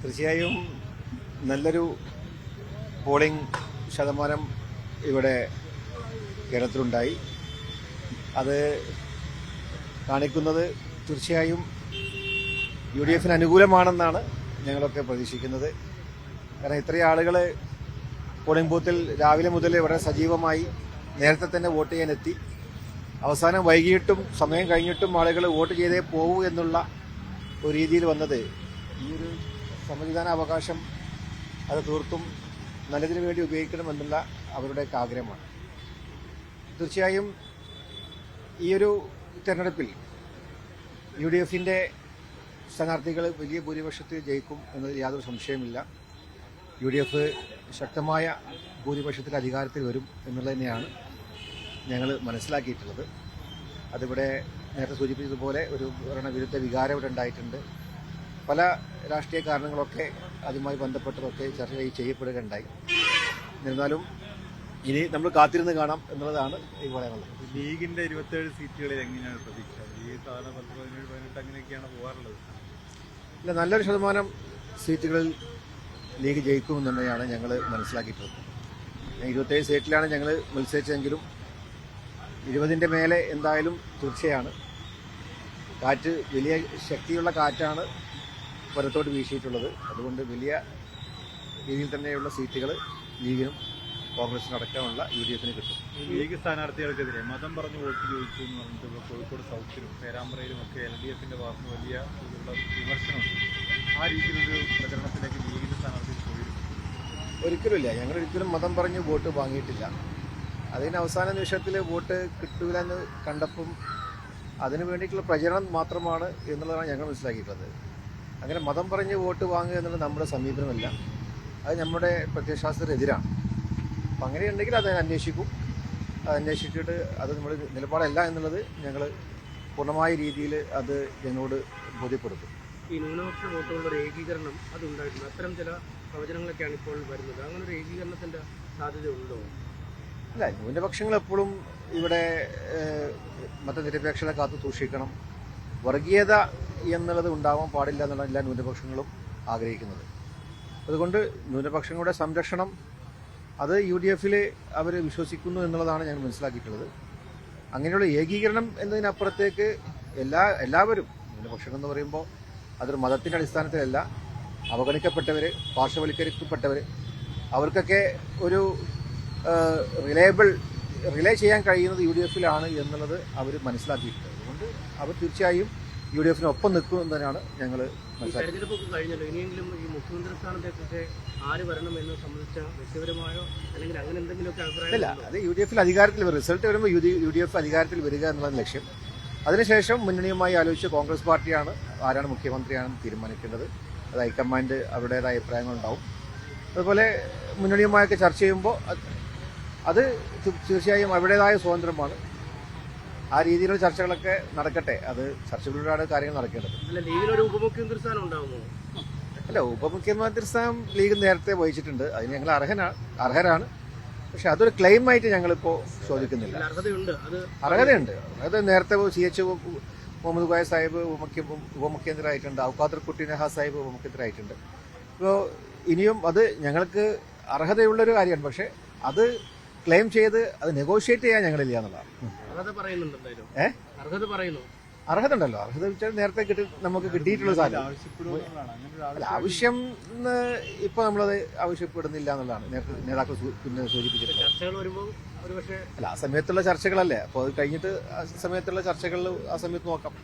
തീർച്ചയായും നല്ലൊരു പോളിംഗ് ശതമാനം ഇവിടെ കേരളത്തിലുണ്ടായി. അത് കാണിക്കുന്നത് തീർച്ചയായും UDF അനുകൂലമാണെന്നാണ് ഞങ്ങളൊക്കെ പ്രതീക്ഷിക്കുന്നത്. കാരണം ഇത്രയും ആളുകൾ പോളിംഗ് ബൂത്തിൽ രാവിലെ മുതൽ ഇവിടെ സജീവമായി നേരത്തെ തന്നെ വോട്ട് ചെയ്യാനെത്തി. അവസാനം വൈകിട്ടും സമയം കഴിഞ്ഞിട്ടും ആളുകൾ വോട്ട് ചെയ്തേ പോകൂ എന്നുള്ള ഒരു രീതിയിൽ വന്നത് ഈ ഒരു സമ്മതിദാന അവകാശം അത് തീർത്തും നല്ലതിനു വേണ്ടി ഉപയോഗിക്കണമെന്നുള്ള അവരുടെയൊക്കെ ആഗ്രഹമാണ്. തീർച്ചയായും ഈ ഒരു തെരഞ്ഞെടുപ്പിൽ UDFന്റെ സ്ഥാനാർത്ഥികൾ വലിയ ഭൂരിപക്ഷത്തിൽ ജയിക്കും എന്നതിൽ യാതൊരു സംശയമില്ല. UDF ശക്തമായ ഭൂരിപക്ഷത്തിൽ അധികാരത്തിൽ വരും എന്നുള്ളത് തന്നെയാണ് ഞങ്ങൾ മനസ്സിലാക്കിയിട്ടുള്ളത്. അതിവിടെ നേരത്തെ സൂചിപ്പിച്ചതുപോലെ ഒരു ഭരണവിരുദ്ധ വികാരം ഇവിടെ ഉണ്ടായിട്ടുണ്ട്. പല രാഷ്ട്രീയ കാരണങ്ങളൊക്കെ അതുമായി ബന്ധപ്പെട്ടതൊക്കെ ചർച്ച ചെയ്യപ്പെടുകയുണ്ടായി. എന്നിരുന്നാലും ഇനി നമ്മൾ കാത്തിരുന്ന് കാണാം എന്നുള്ളതാണ് ഈ പറയാനുള്ളത്. ലീഗിന്റെ 27 സീറ്റുകളിൽ എങ്ങനെയാണ് പ്രതീക്ഷ? ഈ സാധാരണ 17-18 അങ്ങനെയൊക്കെയാണ് പോകാറുള്ളത്. ഇല്ല, നല്ലൊരു ശതമാനം സീറ്റുകളിൽ ലീഗ് ജയിക്കുമെന്നുള്ളതാണ് ഞങ്ങൾ മനസ്സിലാക്കിയിട്ടുള്ളത്. 27 സീറ്റിലാണ് ഞങ്ങൾ മത്സരിച്ചതെങ്കിലും 20ന്റെ മേലെ എന്തായാലും തീർച്ചയാണ്. കാറ്റ് വലിയ ശക്തിയുള്ള കാറ്റാണ് പുറത്തോട്ട് വീശിയിട്ടുള്ളത്. അതുകൊണ്ട് വലിയ രീതിയിൽ തന്നെയുള്ള സീറ്റുകൾ ലീഗിനും കോൺഗ്രസിനടക്കമുള്ള UDFന് കിട്ടും. ലീഗ് സ്ഥാനാർത്ഥികൾക്കെതിരെ മതം പറഞ്ഞ് വോട്ട് ചോദിച്ചു എന്ന് പറഞ്ഞിട്ട് കോഴിക്കോട് സൗത്തിലും പേരാമ്പ്രയിലും ഒക്കെ LDFന്റെ ഭാഗത്ത് വലിയ വിമർശനമുണ്ട്. ആ രീതിയിലൊരു പ്രചരണത്തിലേക്ക് ലീഗിന്റെ സ്ഥാനാർത്ഥികൾ പോയിരുന്നു? ഒരിക്കലുമില്ല. ഞങ്ങളൊരിക്കലും മതം പറഞ്ഞ് വോട്ട് വാങ്ങിയിട്ടില്ല. അതിന് അവസാന നിമിഷത്തിൽ വോട്ട് കിട്ടൂല എന്ന് കണ്ടപ്പം അതിനു വേണ്ടിയിട്ടുള്ള പ്രചരണം മാത്രമാണ് എന്നുള്ളതാണ് ഞങ്ങൾ മനസ്സിലാക്കിയിട്ടുള്ളത്. അങ്ങനെ മതം പറഞ്ഞ് വോട്ട് വാങ്ങുക എന്നുള്ളത് നമ്മുടെ സമീപനമല്ല. അത് നമ്മുടെ പ്രത്യയശാസ്ത്രത്തിനെതിരാണ്. അപ്പം അങ്ങനെയുണ്ടെങ്കിൽ അത് അന്വേഷിക്കും. അത് അന്വേഷിച്ചിട്ട് അത് നമ്മുടെ നിലപാടല്ല എന്നുള്ളത് ഞങ്ങൾ പൂർണ്ണമായ രീതിയിൽ അത് ഞങ്ങളോട് ബോധ്യപ്പെടുത്തും. ഈ ന്യൂനപക്ഷ വോട്ടുകളുടെ ഒരു ഏകീകരണം അതുണ്ടായിട്ടുണ്ട്. അത്തരം ചില പ്രവചനങ്ങളൊക്കെയാണ് ഇപ്പോൾ വരുന്നത്. അങ്ങനെ ഒരു ഏകീകരണത്തിൻ്റെ സാധ്യത ഉണ്ടോ? അല്ല, ന്യൂനപക്ഷങ്ങൾ എപ്പോഴും ഇവിടെ മതനിരപേക്ഷത കാത്തു സൂക്ഷിക്കണം. വർഗീയത എന്നുള്ളത് ഉണ്ടാവാൻ പാടില്ല എന്നുള്ള എല്ലാ ന്യൂനപക്ഷങ്ങളും ആഗ്രഹിക്കുന്നത്. അതുകൊണ്ട് ന്യൂനപക്ഷങ്ങളുടെ സംരക്ഷണം അത് UDFൽ അവർ വിശ്വസിക്കുന്നു എന്നുള്ളതാണ് ഞങ്ങൾ മനസ്സിലാക്കിയിട്ടുള്ളത്. അങ്ങനെയുള്ള ഏകീകരണം എന്നതിനപ്പുറത്തേക്ക് എല്ലാവരും ന്യൂനപക്ഷം എന്ന് പറയുമ്പോൾ അതൊരു മതത്തിൻ്റെ അടിസ്ഥാനത്തിലല്ല. അവഗണിക്കപ്പെട്ടവർ, പാർശ്വവൽക്കരിക്കപ്പെട്ടവർ, അവർക്കൊക്കെ ഒരു റിലേ ചെയ്യാൻ കഴിയുന്നത് UDFലാണ് എന്നുള്ളത് അവർ മനസ്സിലാക്കിയിട്ടുണ്ട്. അതുകൊണ്ട് അവർ തീർച്ചയായും UDFനൊപ്പം നിൽക്കും എന്നതിനാണ് ഞങ്ങൾ മനസ്സിലാക്കിയത്. തെരഞ്ഞെടുപ്പൊക്കെ കഴിഞ്ഞല്ലോ, ഇനിയെങ്കിലും ഈ മുഖ്യമന്ത്രി സ്ഥാനത്തെക്കുറിച്ച് ആര് വരണം എന്ന് സംബന്ധിച്ച വ്യക്തിപരമായോ അല്ലെങ്കിൽ അങ്ങനെ എന്തെങ്കിലുമൊക്കെ അഭിപ്രായം? ഇല്ല, അത് UDFൽ അധികാരത്തിൽ വരും. റിസൾട്ട് വരുമ്പോൾ UDF അധികാരത്തിൽ വരിക എന്നുള്ള ലക്ഷ്യം. അതിനുശേഷം മുന്നണിയുമായി ആലോചിച്ച് കോൺഗ്രസ് പാർട്ടിയാണ് ആരാണ് മുഖ്യമന്ത്രിയാണെന്ന് തീരുമാനിക്കേണ്ടത്. അത് ഹൈക്കമാൻഡ് അവരുടേതായ അഭിപ്രായങ്ങളുണ്ടാവും. അതുപോലെ മുന്നണിയുമായൊക്കെ ചർച്ച ചെയ്യുമ്പോൾ അത് തീർച്ചയായും അവരുടേതായ സ്വാതന്ത്ര്യമാണ്. ആ രീതിയിലുള്ള ചർച്ചകളൊക്കെ നടക്കട്ടെ. അത് ചർച്ചകളിലൂടെയാണ് കാര്യങ്ങൾ നടക്കേണ്ടത്. അല്ല, ലീഗിനൊരു ഉപമുഖ്യമന്ത്രി സ്ഥാനം ഉണ്ടാകുമോ? അല്ല, ഉപമുഖ്യമന്ത്രി സ്ഥാനം ലീഗ് നേരത്തെ വഹിച്ചിട്ടുണ്ട്. അതിന് ഞങ്ങൾ അർഹരാണ്. പക്ഷെ അതൊരു ക്ലെയിമായിട്ട് ഞങ്ങളിപ്പോൾ ചോദിക്കുന്നില്ല. അർഹതയുണ്ട്. അത് നേരത്തെ CH മുഹമ്മദ് കോയ സാഹിബ് ഉപമുഖ്യമന്ത്രി ആയിട്ടുണ്ട്. ഔക്കാദർ കുട്ടി നെഹാ സാഹിബ് ഉപമുഖ്യമന്ത്രി ആയിട്ടുണ്ട്. ഇപ്പോൾ ഇനിയും അത് ഞങ്ങൾക്ക് അർഹതയുള്ളൊരു കാര്യമാണ്. പക്ഷെ അത് ക്ലെയിം ചെയ്ത് അത് നെഗോഷിയേറ്റ് ചെയ്യാൻ ഞങ്ങളില്ല എന്നുള്ളതാണ്. അർഹത ഉണ്ടല്ലോ. അർഹത വെച്ചാൽ നേരത്തെ നമുക്ക് കിട്ടിയിട്ടുള്ള സാധനം. അല്ല, ആവശ്യം ഇപ്പൊ നമ്മളത് ആവശ്യപ്പെടുന്നില്ല എന്നുള്ളതാണ് നേരത്തെ നേതാക്കൾ പിന്നെ സൂചിപ്പിച്ചിട്ടുള്ളത്. അല്ല, ആ സമയത്തുള്ള ചർച്ചകളല്ലേ. അപ്പോൾ അത് കഴിഞ്ഞിട്ട് ആ സമയത്തുള്ള ചർച്ചകളിൽ ആ സമയത്ത് നോക്കാം.